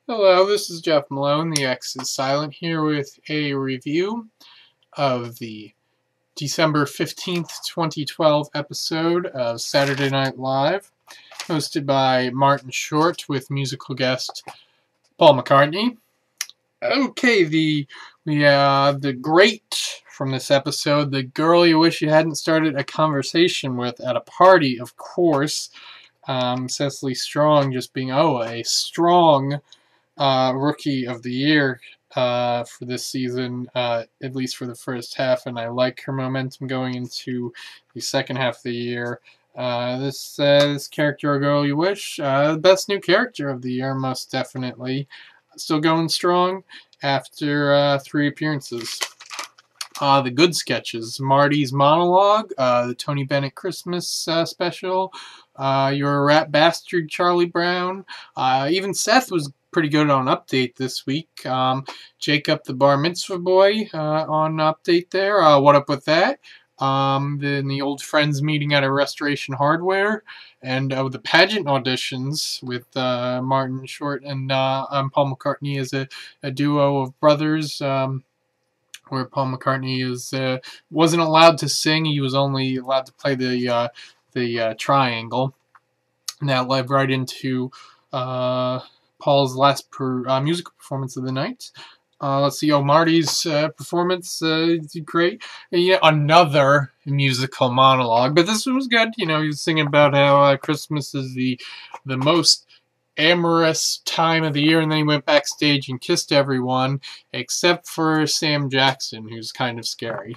Hello, this is Jeff Malone, the X is Silent, here with a review of the December 15th, 2012 episode of Saturday Night Live, hosted by Martin Short with musical guest Paul McCartney. Okay, the great from this episode, the girl you wish you hadn't started a conversation with at a party, of course. Cecily Strong just being, a strong Rookie of the Year for this season, at least for the first half, and I like her momentum going into the second half of the year. This character, A Girl You Wish, best new character of the year, most definitely. Still going strong after 3 appearances. The good sketches, Marty's monologue, the Tony Bennett Christmas special, You're a Rat Bastard, Charlie Brown. Even Seth was pretty good on Update this week. Jacob the Bar Mitzvah Boy on Update there. What up with that? Then the old friends meeting at a Restoration Hardware, and the pageant auditions with Martin Short and Paul McCartney as a duo of brothers. Where Paul McCartney wasn't allowed to sing; he was only allowed to play the triangle, and that led right into Paul's last musical performance of the night. Let's see. Marty's performance great. Yeah, another musical monologue, but this one was good. He was singing about how Christmas is the most amorous time of the year, and then he went backstage and kissed everyone except for Sam Jackson, who's kind of scary.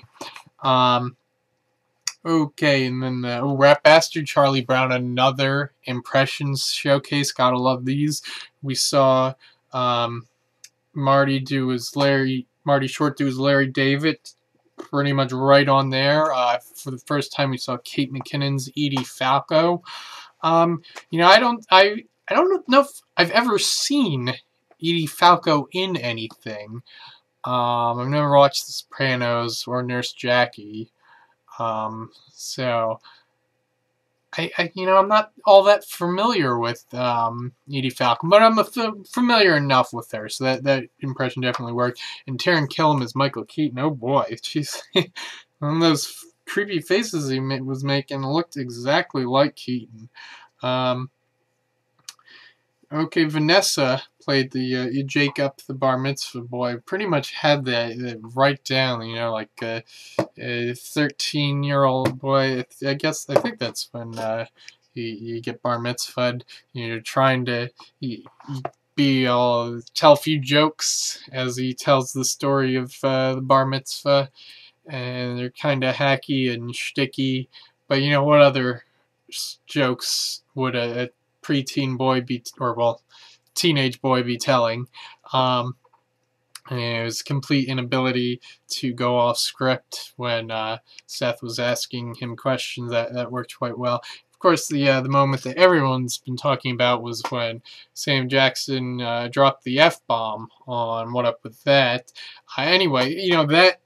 Okay, and then Rat Bastard, Charlie Brown, another impressions showcase. Gotta love these. We saw Marty Short do his Larry David, pretty much right on there. For the first time, we saw Kate McKinnon's Edie Falco. I don't know if I've ever seen Edie Falco in anything. I've never watched The Sopranos or Nurse Jackie. So I'm not all that familiar with Edie Falco, but I'm familiar enough with her, so that impression definitely worked. And Taran Killam as Michael Keaton. Oh boy, jeez, one of those creepy faces he was making looked exactly like Keaton. Okay, Vanessa played the Jacob the Bar Mitzvah Boy. Pretty much had that right down, like a 13-year-old boy. I think that's when you get Bar Mitzvahed. You're trying to tell a few jokes as he tells the story of the Bar Mitzvah, and they're kind of hacky and shticky. But what other jokes would a preteen boy teenage boy be telling? And it was complete inability to go off script when Seth was asking him questions. That worked quite well. Of course, the moment that everyone's been talking about was when Sam Jackson dropped the F-bomb on What Up With That. Anyway, that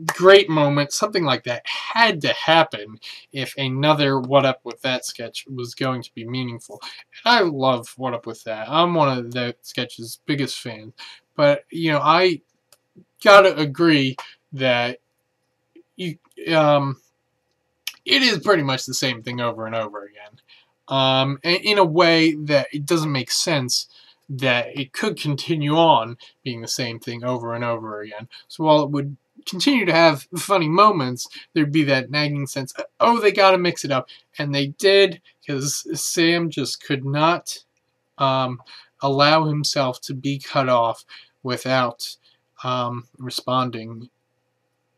great moment, something like that had to happen if another What Up With That sketch was going to be meaningful. And I love What Up With That. I'm one of that sketch's biggest fans. But, I gotta agree that it is pretty much the same thing over and over again. In a way that it doesn't make sense that it could continue on being the same thing over and over again. So while it would continue to have funny moments, there'd be that nagging sense, they gotta mix it up. And they did, because Sam just could not allow himself to be cut off without responding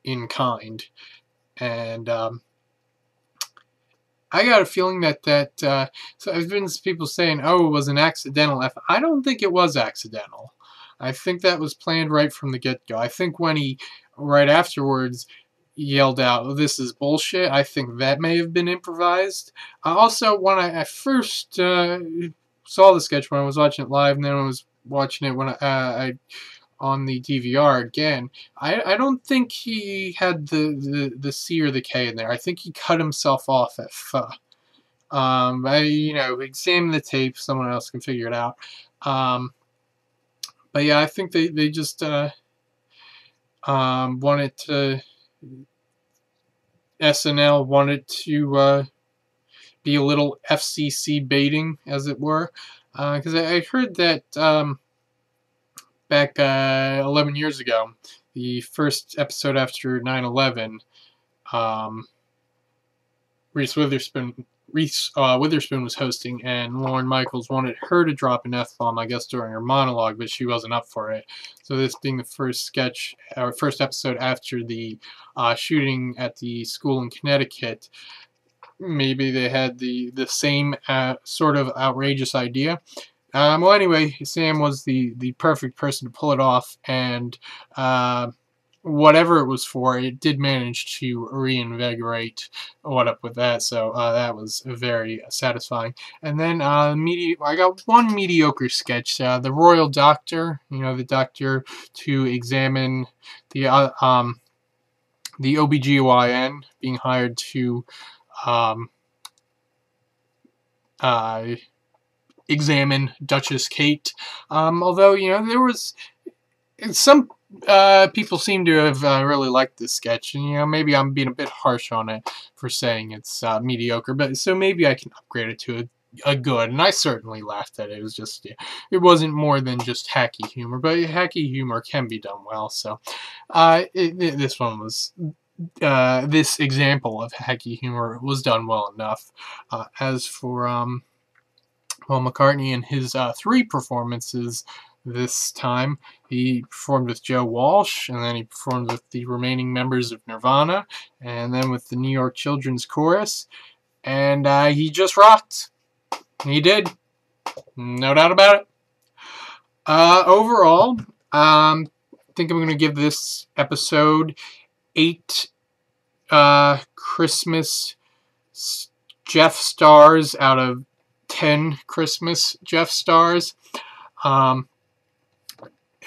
in kind. And I got a feeling that so there's been people saying, it was an accidental F. I don't think it was accidental. I think that was planned right from the get-go. I think when he, right afterwards, yelled out, "This is bullshit," I think that may have been improvised. Also, when I first saw the sketch, when I was watching it live, and then I was watching it when I on the DVR again, I don't think he had the C or the K in there. I think he cut himself off at F. Examine the tape. Someone else can figure it out. But yeah, I think they just wanted to, SNL wanted to be a little FCC baiting, as it were, because I heard that back 11 years ago, the first episode after 9/11, Reese Witherspoon was hosting, and Lorne Michaels wanted her to drop an F-bomb, I guess, during her monologue, but she wasn't up for it. So this being the first episode after the shooting at the school in Connecticut, maybe they had the same sort of outrageous idea. Well, anyway, Sam was the perfect person to pull it off, and whatever it was for, it did manage to reinvigorate What Up With That, so that was very satisfying. And then I got one mediocre sketch, the Royal Doctor, the doctor to examine the OBGYN being hired to examine Duchess Kate. Although, there was some people seem to have really liked this sketch, and maybe I'm being a bit harsh on it for saying it's mediocre, but so maybe I can upgrade it to a good, and I certainly laughed at it. It was just, it wasn't more than just hacky humor, but hacky humor can be done well, so this one was, this example of hacky humor was done well enough. As for Paul McCartney and his 3 performances this time, he performed with Joe Walsh, and then he performed with the remaining members of Nirvana, and then with the New York Children's Chorus, and he just rocked. He did. No doubt about it. Overall, I think I'm going to give this episode 8 Christmas Jeff stars out of 10 Christmas Jeff stars.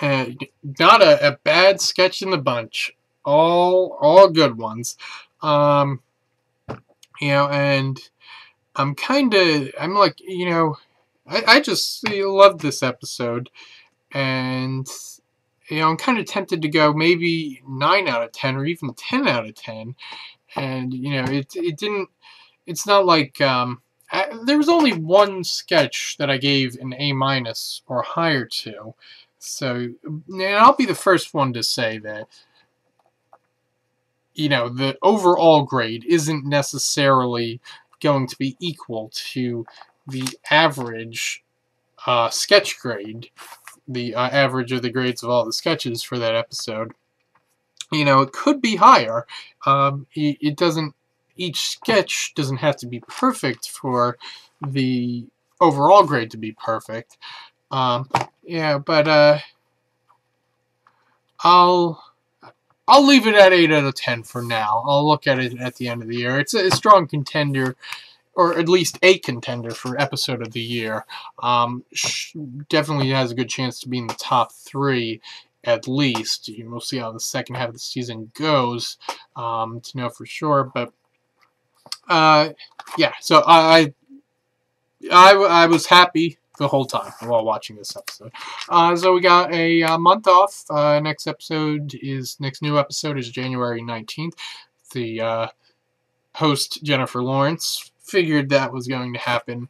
And not a bad sketch in the bunch. All good ones. And I'm like, I just love this episode, and I'm kind of tempted to go maybe 9 out of 10 or even 10 out of 10, and it didn't. It's not like there was only one sketch that I gave an A- or higher to, so I'll be the first one to say that the overall grade isn't necessarily going to be equal to the average sketch grade, the average of the grades of all the sketches for that episode. It could be higher. It doesn't. Each sketch doesn't have to be perfect for the overall grade to be perfect. But I'll leave it at 8 out of 10 for now. I'll look at it at the end of the year. It's a strong contender, or at least a contender for episode of the year. Definitely has a good chance to be in the top 3 at least. We'll see how the second half of the season goes to know for sure. But yeah, so I was happy the whole time while watching this episode. So we got a month off. Next new episode is January 19th. The host, Jennifer Lawrence, figured that was going to happen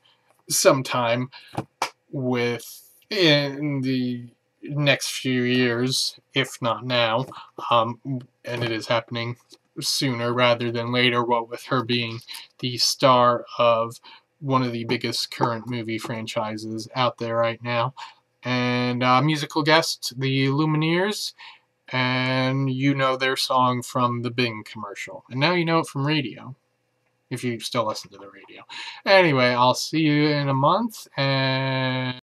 sometime in the next few years, if not now. And it is happening sooner rather than later, what with her being the star of one of the biggest current movie franchises out there right now. And musical guest, the Lumineers, and their song from the Bing commercial. And now you know it from radio, if you still listen to the radio. Anyway, I'll see you in a month, and